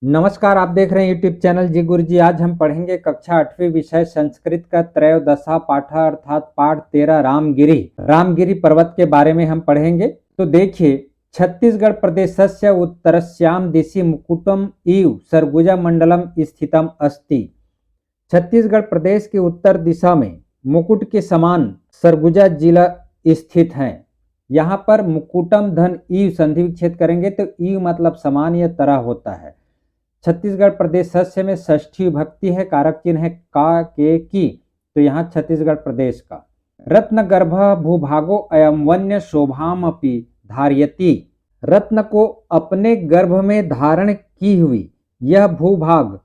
नमस्कार, आप देख रहे हैं यूट्यूब चैनल जी गुरुजी। आज हम पढ़ेंगे कक्षा 8वीं विषय संस्कृत का त्रयोदशा पाठ अर्थात पाठ 13 रामगिरी पर्वत के बारे में हम पढ़ेंगे। तो देखिए, छत्तीसगढ़ प्रदेशस्य उत्तरस्याम दिशि मुकुटम इव सरगुजा मंडलम स्थितम अस्ति। छत्तीसगढ़ प्रदेश के उत्तर दिशा में मुकुट के समान सरगुजा जिला स्थित है। यहाँ पर मुकुटम धन ईव संधि विच्छेद करेंगे तो ईव मतलब समान या तरह होता है। छत्तीसगढ़ प्रदेश सस्य में षष्ठी विभक्ति है, कारक चिन्ह है का के की, तो यहाँ छत्तीसगढ़ प्रदेश का। रत्न गर्भ भूभागो अयम वन्य शोभाम अपि धारयति। रत्न को अपने गर्भ में धारण की हुई यह भूभाग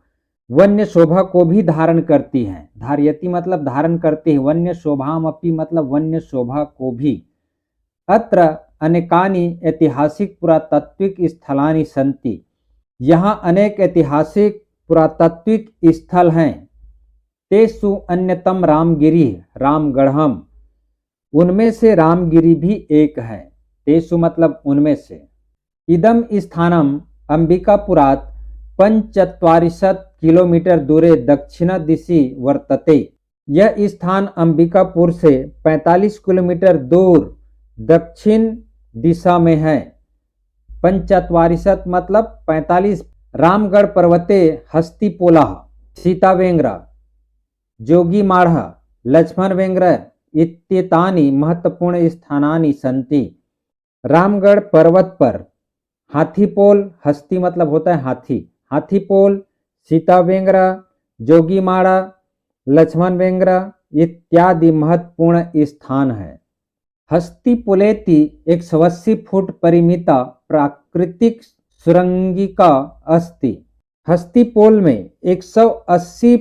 वन्य शोभा को भी धारण करती है। धारयति मतलब धारण करती है, वन्य शोभाम अपि मतलब वन्य शोभा को भी। अत्र अनेकानि ऐतिहासिक पुरातात्विक स्थलानि सन्ति। यहाँ अनेक ऐतिहासिक पुरातात्विक स्थल हैं। तेसु अन्यतम रामगिरी रामगढ़म, उनमें से रामगिरी भी एक है। तेसु मतलब उनमें से। इदम स्थानम अंबिकापुरात् 45 किलोमीटर दूरे दक्षिण दिशि वर्तते। यह स्थान अंबिकापुर से 45 किलोमीटर दूर दक्षिण दिशा में है। 45 मतलब 45। रामगढ़ पर्वते हस्तिपोला सीतावेंग्र जोगीमाढ़ लक्ष्मणवेंग्र इत्येतानि महत्वपूर्ण स्थानानि सन्ति। रामगढ़ पर्वत पर हाथीपोल, हस्ती मतलब होता है हाथी, हाथीपोल, सीतावेंग्र, जोगीमाढ़ा, लक्ष्मणवेंग्र इत्यादि महत्वपूर्ण स्थान है। हस्तिपोलेति 180 फुट परिमिता प्राकृतिक सुरंगिका अस्ति। हस्तिपोल में 180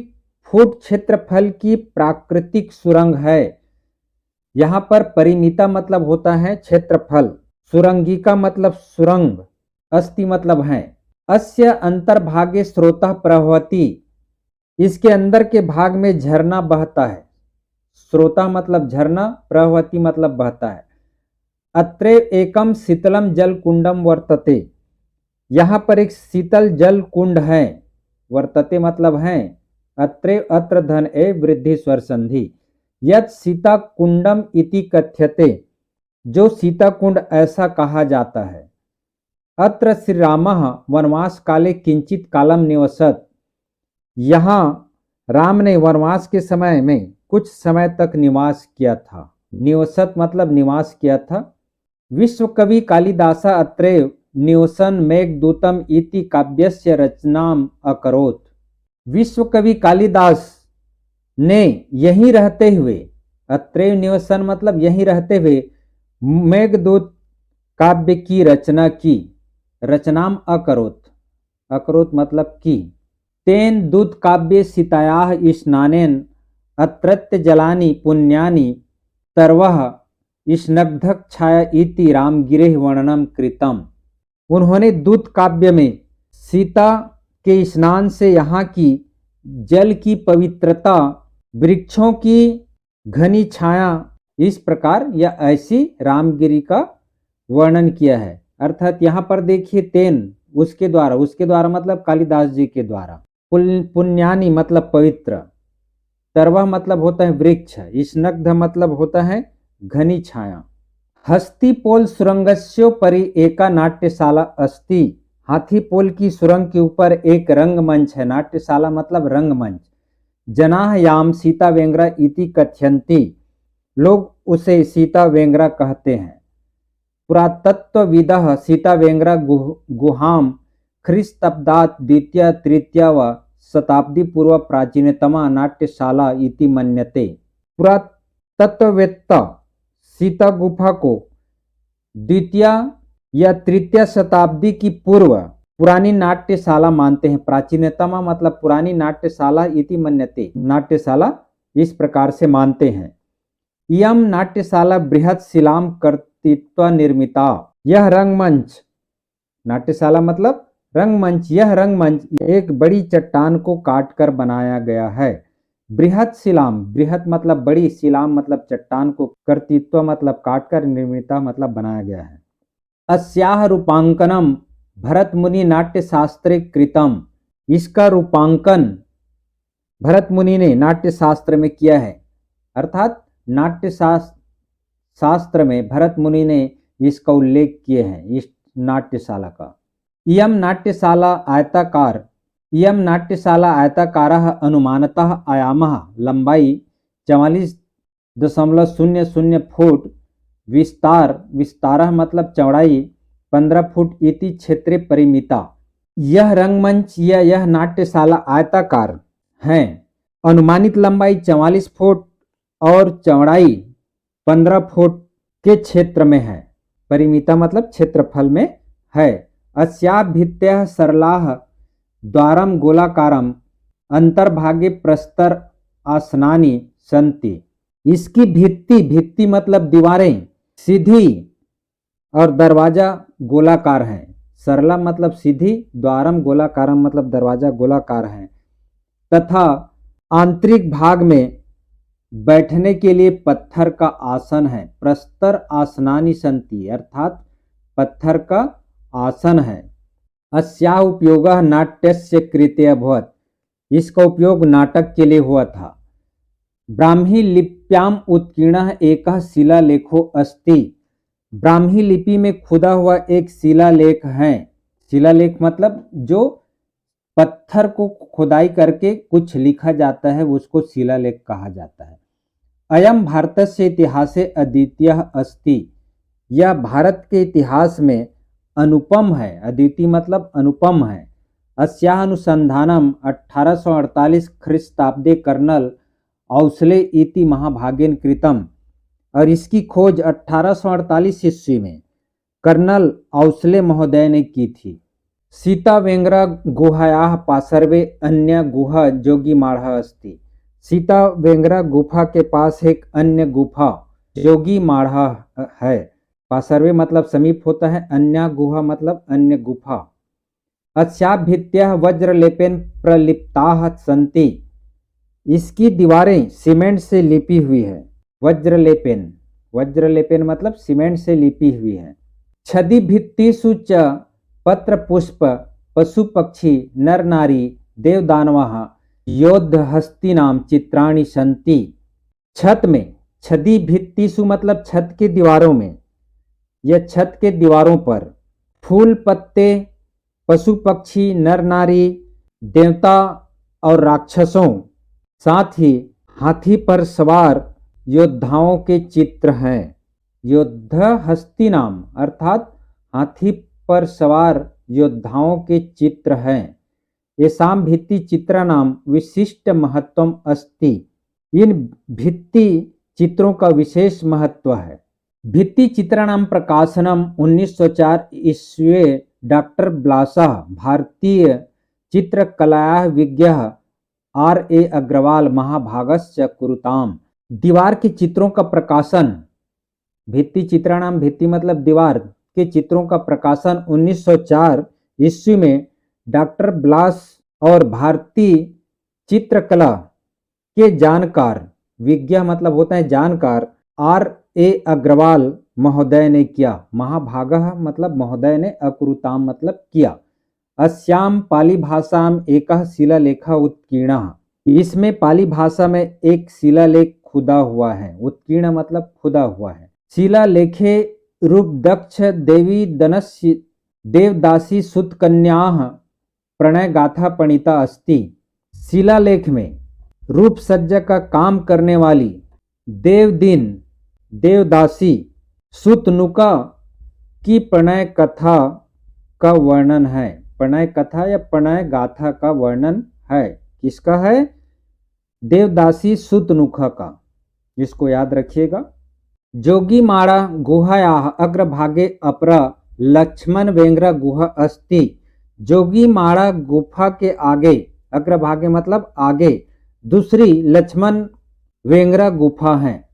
फुट क्षेत्रफल की प्राकृतिक सुरंग है। यहाँ पर परिमिता मतलब होता है क्षेत्रफल, सुरंगिका मतलब सुरंग, अस्ति मतलब है। अस्य अंतर्भागे स्रोतः प्रवहति। इसके अंदर के भाग में झरना बहता है। स्रोता मतलब झरना, प्रवहति मतलब बहता है। अत्रे एकम शीतलम जल कुंडम वर्तते। यहाँ पर एक शीतल जल कुंड है। वर्तते मतलब है। अत्रे अत्र धन ए वृद्धि स्वर संधि। यत् सीता कुंडम इति कथ्यते, जो सीता कुंड ऐसा कहा जाता है। अत्र श्री रामः वनवास काले किंचित कालम निवसत। यहाँ राम ने वनवास के समय में कुछ समय तक निवास किया था। निवसत मतलब निवास किया था। विश्व कवि कालिदास अत्रैव निवसन मेघदूतम इति काव्यस्य रचनाम अकरोत्। विश्व कवि कालिदास ने यहीं रहते हुए, अत्रैव निवसन मतलब यहीं रहते हुए, मेघदूत काव्य की रचना की। रचनाम अकरोत्, अकरोत् मतलब की। तेन दूत काव्ये सीतायाः स्नानेन अत्रत्य जलानि पुण्यानि तरवः स्नग्धक्षाया इति रामगिरेः वर्णनम कृतम। उन्होंने दूत काव्य में सीता के स्नान से यहाँ की जल की पवित्रता, वृक्षों की घनी छाया, इस प्रकार या ऐसी रामगिरी का वर्णन किया है। अर्थात यहाँ पर देखिए तेन उसके द्वारा मतलब कालिदास जी के द्वारा। पुण्यानि मतलब पवित्र, तरवह मतलब होता है वृक्ष, स्नग्ध मतलब होता है घनी छाया। हस्तिपोल सुरंगस्योपरि एका नाट्यशाला अस्ति। हाथीपोल की सुरंग के ऊपर एक रंगमंच है। नाट्यशाला मतलब रंगमंच। जनाः याम सीता वेंग्रा इति कथ्यन्ति। लोग उसे सीता वेंग्रा कहते हैं। पुरातत्वविदः सीता वेंग्रा गुहाम ख्रीस्तब्दात् द्वितीय तृतीय व शताब्दी पूर्व प्राचीनतमा नाट्यशाला इति मन्यते। पुरातत्ववेत्ता सीता गुफा को द्वितीय या तृतीय शताब्दी की पूर्व पुरानी नाट्यशाला मानते हैं। प्राचीनतमा मतलब पुरानी नाट्यशाला इति मन्यते, नाट्यशाला इस प्रकार से मानते हैं। इयम नाट्यशाला बृहत् शिलाम कर्तृत्व निर्मिता। यह रंगमंच, नाट्यशाला मतलब रंगमंच, यह रंगमंच एक बड़ी चट्टान को काटकर बनाया गया है। बृहत् शिलाम, बृहत् मतलब बड़ी, शिलाम मतलब चट्टान को, कर्तृत्व मतलब काटकर, निर्मिता मतलब बनाया गया है। अस्याह रूपांकनम भरत मुनि नाट्य शास्त्रे कृतम, इसका रूपांकन भरत मुनि ने नाट्य शास्त्र में किया है, अर्थात नाट्य शास्त्र में भरत मुनि ने इसका उल्लेख किए हैं इस नाट्यशाला का। इयम नाट्यशाला आयताकार, इयम नाट्यशाला आयताकारः अनुमानतः आयामः लंबाई 44.00 फुट, विस्तारः मतलब चौड़ाई 15 फुट इति क्षेत्रे परिमिता। यह रंगमंच या यह नाट्यशाला आयताकार है, अनुमानित लंबाई 44 फुट और चौड़ाई 15 फुट के क्षेत्र में है। परिमिता मतलब क्षेत्रफल में है। अस्याः भित्तयः सरलाः द्वारम गोलाकारम अंतर्भागे प्रस्तर आसनानि सन्ति। इसकी भित्ति मतलब दीवारें सीधी और दरवाजा गोलाकार है। सरला मतलब सीधी, द्वारम गोलाकारम मतलब दरवाजा गोलाकार है, तथा आंतरिक भाग में बैठने के लिए पत्थर का आसन है। प्रस्तर आसनानि सन्ति अर्थात पत्थर का आसन है। अस्याः उपयोगः नाट्यस्य कृते अभवत्, इसका उपयोग नाटक के लिए हुआ था। ब्राह्मी लिप्याम उत्कीर्णः एकः शिलालेखो अस्ति, ब्राह्मी लिपि में खुदा हुआ एक शिलालेख है। शिलालेख मतलब जो पत्थर को खुदाई करके कुछ लिखा जाता है उसको शिलालेख कहा जाता है। अयम भारतस्य इतिहासे अद्वितीयः अस्ति, यह भारत के इतिहास में अनुपम है। अद्वितीय मतलब अनुपम है। अस्याः अनुसंधानम 1848 ख्रीस्ताब्दे कर्नल औसले इति महाभागेन कृतम, और इसकी खोज 1848 ईस्वी में कर्नल औसले महोदय ने की थी। सीता वेंगरा गुहायाः पार्श्वे अन्य गुहा जोगीमाढ़ अस्ति, सीता वेंगरा गुफा के पास एक अन्य गुफा जोगीमाढ़ है। पार्श्वे मतलब समीप होता है, अन्य गुहा मतलब अन्य गुफा। अस्याः भित्त्यः वज्रलेपेन प्रलिप्ताः सन्ति, इसकी दीवारें सीमेंट से लिपी हुई है। वज्रलेपेन मतलब सीमेंट से लिपी हुई है। छदि भित्तिषु च पत्र पुष्प पशु पक्षी नर नारी देवदानवः योद्ध हस्तिनाम चित्राणि सन्ति। छत में, छदि भित्तिषु मतलब छत की दीवारों में या छत के दीवारों पर फूल पत्ते पशु पक्षी नर नारी देवता और राक्षसों, साथ ही हाथी पर सवार योद्धाओं के चित्र हैं। योद्ध हस्तिनाम अर्थात हाथी पर सवार योद्धाओं के चित्र हैं। येषां भित्ति चित्राणाम विशिष्ट महत्वम अस्ति, इन भित्ति चित्रों का विशेष महत्व है। भित्ति चित्राणाम प्रकाशनम 1904 ईस्वी डॉक्टर ब्लासा भारतीय चित्रकलायाः विज्ञः R.A. अग्रवाल महाभागस्य कुरुताम। दीवार के चित्रों का प्रकाशन, भित्ति चित्राणाम, भित्ति मतलब दीवार के चित्रों का प्रकाशन 1904 ईस्वी में डॉक्टर ब्लास और भारतीय चित्रकला के जानकार, विज्ञ मतलब होता है जानकार, R.A. अग्रवाल महोदय ने किया। महाभागः मतलब महोदय ने, अकुरुताम मतलब किया। अस्याम पाली भाषाम एकः शिलालेखः उत्कीर्णः, इसमें पाली भाषा में एक शिलालेख खुदा हुआ है। उत्कीर्ण मतलब खुदा हुआ है। शिलालेखे रूप दक्ष देवी दनस्य देवदासी सुत कन्याः प्रणय गाथा पणिता अस्ति। शिलालेख में रूप सज्जा का काम करने वाली देवदिन देवदासी सुतनुका की प्रणय कथा का वर्णन है। प्रणय कथा या प्रणय गाथा का वर्णन है। किसका है? देवदासी सुतनुका का, इसको याद रखिएगा। जोगीमाड़ा गुहायाः अग्रभागे अपरा लक्ष्मण वेंगरा गुहा अस्ति। जोगीमाड़ा गुफा के आगे, अग्रभागे मतलब आगे, दूसरी लक्ष्मण वेंगरा गुफा है।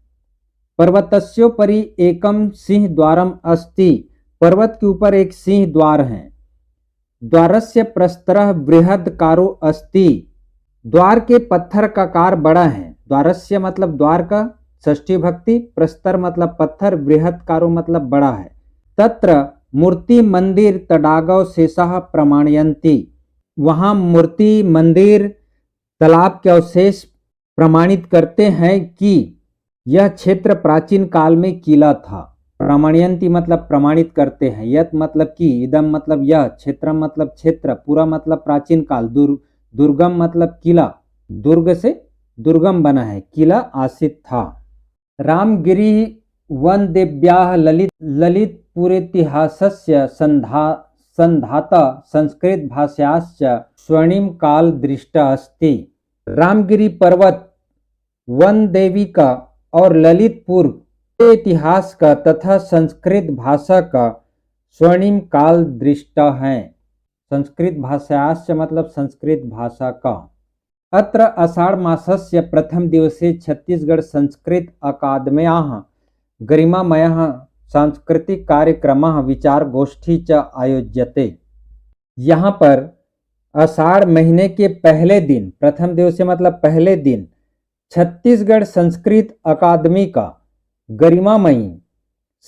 पर्वतस्योपरि एकम सिंह द्वारम अस्ति, पर्वत के ऊपर एक सिंह द्वार है। द्वारस्य प्रस्तरः बृहदकारो अस्ति, द्वार के पत्थर का कार बड़ा है। द्वारस्य मतलब द्वार का षष्ठी भक्ति, प्रस्तर मतलब पत्थर, बृहदकारो मतलब बड़ा है। तत्र मूर्ति मंदिर तडागव शेषः प्रमाणयन्ति। वहाँ मूर्ति मंदिर तालाब के अवशेष प्रमाणित करते हैं कि यह क्षेत्र प्राचीन काल में किला था। प्रमाणयन्ति मतलब प्रमाणित करते हैं, यत मतलब कि, इदम मतलब यह, क्षेत्रम मतलब क्षेत्र, पुरा मतलब प्राचीन काल, दुर्गम मतलब किला, दुर्ग से दुर्गम बना है, किला आसित था। रामगिरी वन देव्याः ललितपुरेतिहासस्य संधाता संस्कृत भाषाश्च स्वर्णिम काल दृष्ट अस्ति। रामगिरी पर्वत वन देवी का और ललितपुर के इतिहास का तथा संस्कृत भाषा का स्वर्णिम काल दृष्ट है। संस्कृत भाषाश्च मतलब संस्कृत भाषा का। अत्र आषाढ़ मासस्य प्रथम दिवसे छत्तीसगढ़ संस्कृत अकादम्याः गरिमामयः सांस्कृतिक कार्यक्रमः विचार गोष्ठी च आयोज्यते। यहाँ पर आषाढ़ महीने के पहले दिन, प्रथम दिवसे मतलब पहले दिन, छत्तीसगढ़ संस्कृत अकादमी का गरिमामयी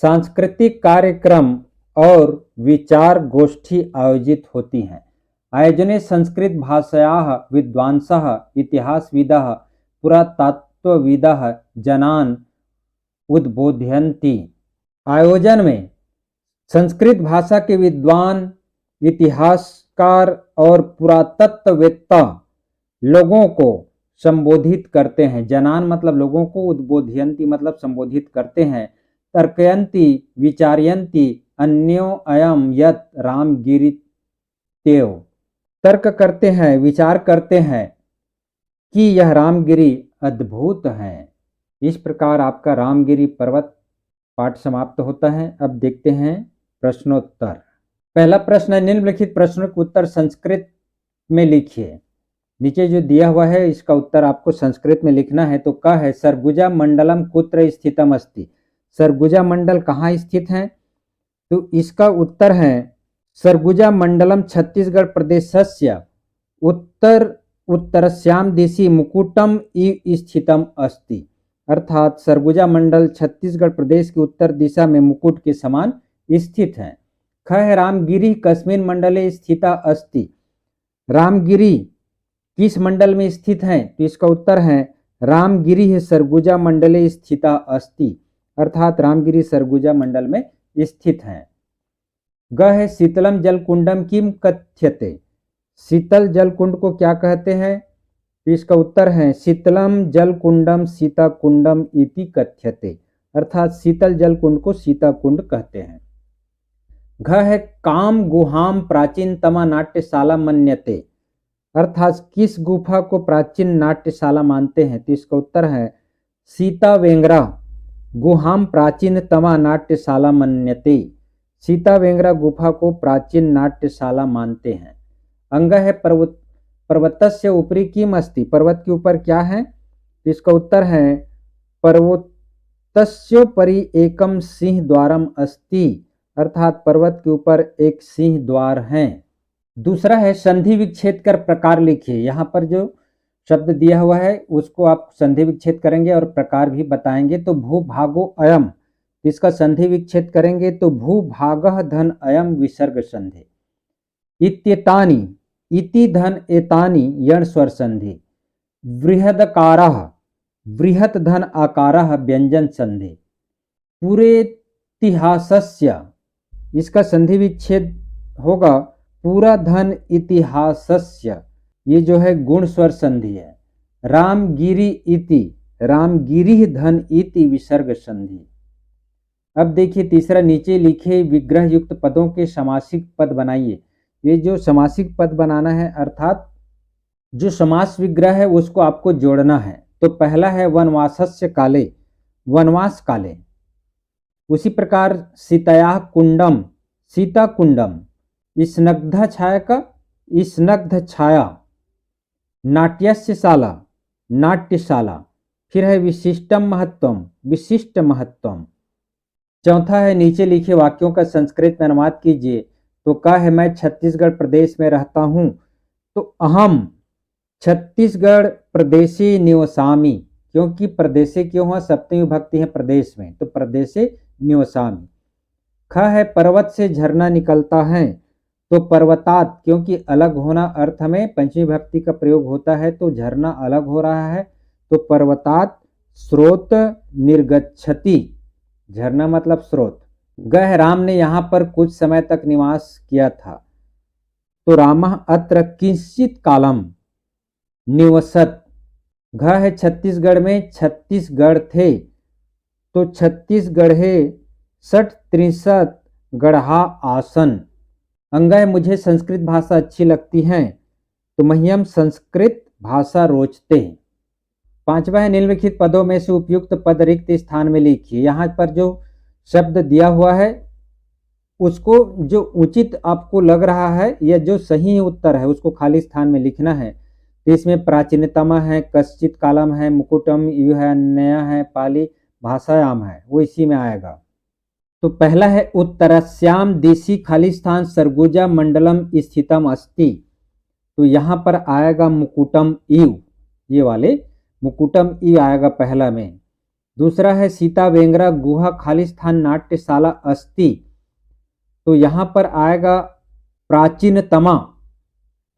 सांस्कृतिक कार्यक्रम और विचार गोष्ठी आयोजित होती हैं। आयोजने संस्कृत भाषायाः विद्वांसः इतिहासविदः पुरातत्वविदः जनान् उद्बोधयन्ति। आयोजन में संस्कृत भाषा के विद्वान, इतिहासकार और पुरातत्ववेत्ता लोगों को संबोधित करते हैं। जनान मतलब लोगों को, उद्बोधयन्ति मतलब संबोधित करते हैं। तर्कयन्ति विचारयन्ति अन्यो अयम यत रामगिरित्येव। तर्क करते हैं, विचार करते हैं कि यह रामगिरी अद्भुत है। इस प्रकार आपका रामगिरी पर्वत पाठ समाप्त होता है। अब देखते हैं प्रश्नोत्तर। पहला प्रश्न है, निम्नलिखित प्रश्नों के उत्तर संस्कृत में लिखिए। नीचे जो दिया हुआ है इसका उत्तर आपको संस्कृत में लिखना है। तो क्या है, सरगुजा मंडलम कुत्र स्थितम अस्ति। सरगुजा मंडल कहाँ स्थित है? तो इसका उत्तर है सरगुजा मंडलम छत्तीसगढ़ प्रदेशस्य उत्तरस्याम दिशि मुकुटम इव स्थितम अस्ति। अर्थात सरगुजा मंडल छत्तीसगढ़ प्रदेश की उत्तर दिशा में मुकुट के समान स्थित है। ख है, रामगिरी कस्मिन् मंडले स्थिता अस्ति। रामगिरी किस मंडल में स्थित है? तो इसका उत्तर है रामगिरी है सरगुजा मंडले स्थिता अस्ति। अर्थात रामगिरी सरगुजा मंडल में स्थित है। ग है, शीतलम जल कुंडम किम कथ्यते। शीतल जल कुंड को क्या कहते हैं? तो इसका उत्तर है शीतलम जल कुंडम सीता कुंडम इति कथ्यते। अर्थात शीतल जल कुंड को सीता कुंड कहते हैं। घ है, काम गुहाम प्राचीनतमा नाट्यशाला मन्यते। अर्थात किस गुफा को प्राचीन नाट्यशाला मानते हैं? तो इसका उत्तर है सीता वेंगरा गुहाम प्राचीनतमा नाट्यशाला मन्यते। सीता वेंगरा गुफा को प्राचीन नाट्यशाला मानते हैं। अंग है, पर्वतस्य ऊपरी किम अस्ति। पर्वत के ऊपर क्या है? तो इसका उत्तर है पर्वतस्योपरि एकम सिंह द्वारम अस्ति। अर्थात पर्वत के ऊपर एक सिंह द्वार है। दूसरा है, संधि विच्छेद कर प्रकार लिखिए। यहाँ पर जो शब्द दिया हुआ है उसको आप संधि विच्छेद करेंगे और प्रकार भी बताएंगे। तो भूभागो अयम, इसका संधि विच्छेद करेंगे तो भूभागः धन अयम विसर्ग संधि। इत्येतानि, इति धन एतानि यण स्वर संधि। बृहदकारः, बृहत धन आकारः व्यंजन संधि। पुरेतिहासस्य, इसका संधि विच्छेद होगा पूरा धन इतिहासस्य। ये जो है गुण स्वर संधि है। रामगिरी इति, रामगिरी धन इति विसर्ग संधि। अब देखिए तीसरा, नीचे लिखे विग्रह युक्त पदों के समासिक पद बनाइए। ये जो समासिक पद बनाना है अर्थात जो समास विग्रह है उसको आपको जोड़ना है। तो पहला है वनवासस्य काले, वनवास काले। उसी प्रकार सीतायाः कुंडम, सीता कुंडम। स्नग्ध छाया का स्नग्ध छाया। नाट्यस्य शाला, नाट्यशाला। फिर है विशिष्टम महत्वम, विशिष्ट महत्वम। चौथा है, नीचे लिखे वाक्यों का संस्कृत में अनुवाद कीजिए। तो क्या है, मैं छत्तीसगढ़ प्रदेश में रहता हूँ। तो अहम छत्तीसगढ़ प्रदेशे निवसामि, क्योंकि प्रदेशे क्यों हुआ, सप्तमी विभक्ति है प्रदेश में, तो प्रदेशे निवसामि। ख है पर्वत से झरना निकलता है, तो पर्वतात, क्योंकि अलग होना अर्थ में पंचमी भक्ति का प्रयोग होता है तो झरना अलग हो रहा है, तो पर्वतात स्रोत निर्गच्छति, झरना मतलब स्रोत। गह राम ने यहाँ पर कुछ समय तक निवास किया था, तो रामः अत्र किंचित कालम निवसत। घ है छत्तीसगढ़ में 36 गढ़ थे, तो 36 गढ़े 60-63 गढ़ा आसन। अंगय मुझे संस्कृत भाषा अच्छी लगती है, तो मह्यम संस्कृत भाषा रोचते। पांचवा है निम्नलिखित पदों में से उपयुक्त पद रिक्त स्थान में लिखिए। यहाँ पर जो शब्द दिया हुआ है उसको जो उचित आपको लग रहा है या जो सही उत्तर है उसको खाली स्थान में लिखना है। तो इसमें प्राचीनतम है, कश्चित कालम है, मुकुटम यु है, नया है, पाली भाषायाम है, वो इसी में आएगा। तो पहला है उत्तरस्याम दिशि खाली स्थान सरगुजा मंडलम स्थितम अस्ति, तो यहाँ पर आएगा मुकुटम इव, ये वाले मुकुटम इव आएगा पहला में। दूसरा है सीता वेंगरा गुहा खाली स्थान नाट्यशाला अस्ति, तो यहाँ पर आएगा प्राचीनतमा,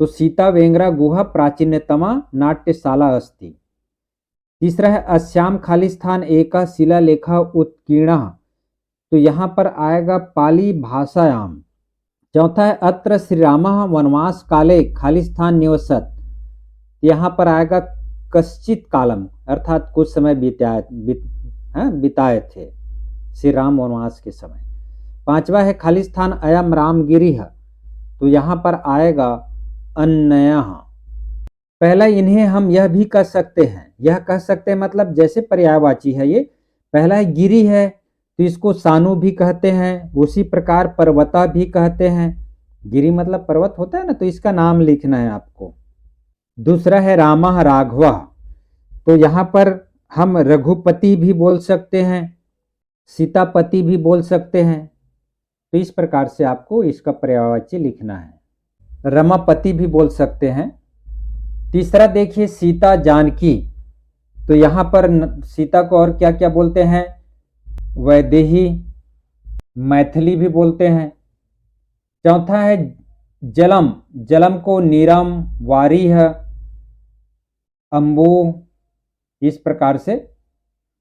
तो सीता वेंगरा गुहा प्राचीनतमा नाट्यशाला अस्ति। तीसरा है अस्याम खाली स्थान एका शिला लेखा उत्कीर्ण, तो यहाँ पर आएगा पाली भाषायाम। चौथा है अत्र श्री रामः वनवास काले खाली स्थान निवसत, यहाँ पर आएगा कश्चित कालम, अर्थात कुछ समय बिताए थे श्री राम वनवास के समय। पांचवा है खाली स्थान अयम रामगिरी है, तो यहाँ पर आएगा अन्नय। पहला इन्हें हम यह भी कह सकते हैं, यह कह सकते हैं मतलब जैसे पर्यायवाची है ये। पहला है गिरी है तो इसको सानु भी कहते हैं, उसी प्रकार पर्वता भी कहते हैं। गिरी मतलब पर्वत होता है ना, तो इसका नाम लिखना है आपको। दूसरा है रामः राघवा, तो यहाँ पर हम रघुपति भी बोल सकते हैं, सीतापति भी बोल सकते हैं, तो इस प्रकार से आपको इसका पर्यायवाची लिखना है। रमापति भी बोल सकते हैं। तीसरा देखिए सीता जानकी, तो यहाँ पर सीता को और क्या क्या बोलते हैं, वैदेही, मैथिली भी बोलते हैं। चौथा है जलम, जलम को नीरम, वारीह, अंबु, इस प्रकार से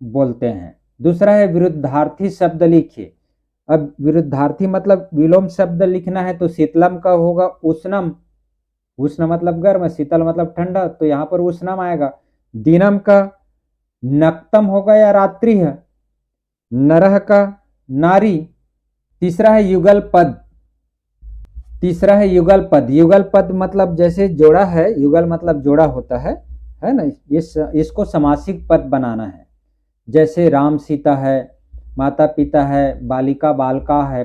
बोलते हैं। दूसरा है विरुद्धार्थी शब्द लिखिए। अब विरुद्धार्थी मतलब विलोम शब्द लिखना है, तो शीतलम का होगा उष्णम, उष्ण मतलब गर्म, शीतल मतलब ठंडा, तो यहाँ पर उष्णम आएगा। दिनम का नक्तम होगा या रात्रि है, नरह का नारी। तीसरा है युगल पद, तीसरा है युगल पद। युगल पद मतलब जैसे जोड़ा है, युगल मतलब जोड़ा होता है ना, इसको समासिक पद बनाना है। जैसे राम सीता है, माता पिता है, बालिका बालका है,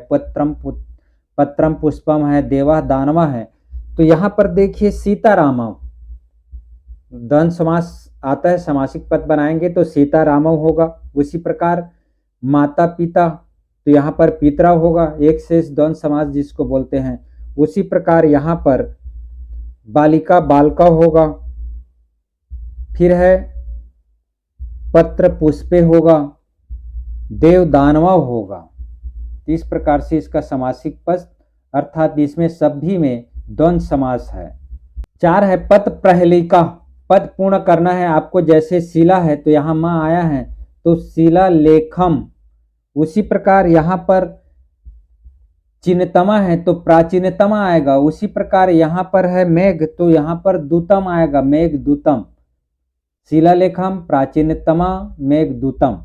पत्रम पुष्पम है, देवा दानवा है। तो यहाँ पर देखिए सीतारामव, द्वंद्व समास आता है, समासिक पद बनाएंगे तो सीतारामव होगा। उसी प्रकार माता पिता, तो यहाँ पर पितरा होगा, एक शेष द्वंद्व समास जिसको बोलते हैं। उसी प्रकार यहाँ पर बालिका बालका होगा, फिर है पत्र पुष्पे होगा, देव दानवा होगा। इस प्रकार से इसका समासिक पद, अर्थात इसमें सभी में द्वंद्व समास है। 4 है पद प्रहेलिका, पद पूर्ण करना है आपको। जैसे शिला है तो यहाँ माँ आया है तो शिला लेखम। उसी प्रकार यहाँ पर चिन्हतमा है तो प्राचीनतमा आएगा। उसी प्रकार यहाँ पर है मेघ, तो यहाँ पर दूतम आएगा, मेघ दूतम। शिला लेखम, प्राचीनतमा, मेघ दूतम।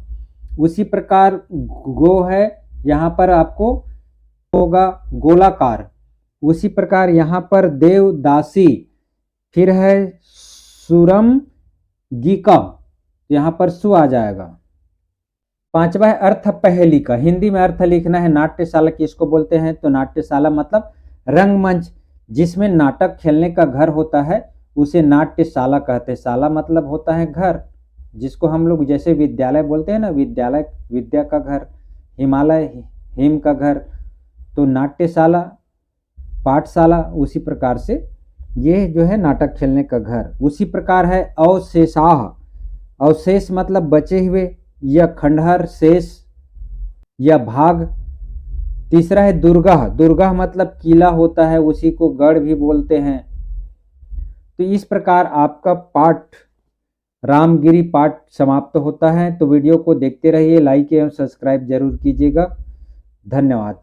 उसी प्रकार गो है, यहाँ पर आपको होगा गोलाकार। उसी प्रकार यहाँ पर देवदासी, फिर है सुरम गीका, यहाँ पर सु आ जाएगा। 5वां है अर्थ पहेलिका, हिंदी में अर्थ लिखना है। नाट्यशाला किसको बोलते हैं, तो नाट्यशाला मतलब रंगमंच जिसमें नाटक खेलने का घर होता है उसे नाट्यशाला कहते हैं। शाला मतलब होता है घर, जिसको हम लोग जैसे विद्यालय बोलते हैं ना, विद्यालय विद्या का घर, हिमालय हिम का घर, तो नाट्यशाला पाठशाला। उसी प्रकार से ये जो है नाटक खेलने का घर। उसी प्रकार है अवशेषाह, अवशेष मतलब बचे हुए या खंडहर, शेष या भाग, तीसरा है दुर्गह। दुर्गह मतलब किला होता है, उसी को गढ़ भी बोलते हैं। तो इस प्रकार आपका पाठ रामगिरी पाठ समाप्त होता है। तो वीडियो को देखते रहिए, लाइक एवं सब्सक्राइब जरूर कीजिएगा। धन्यवाद।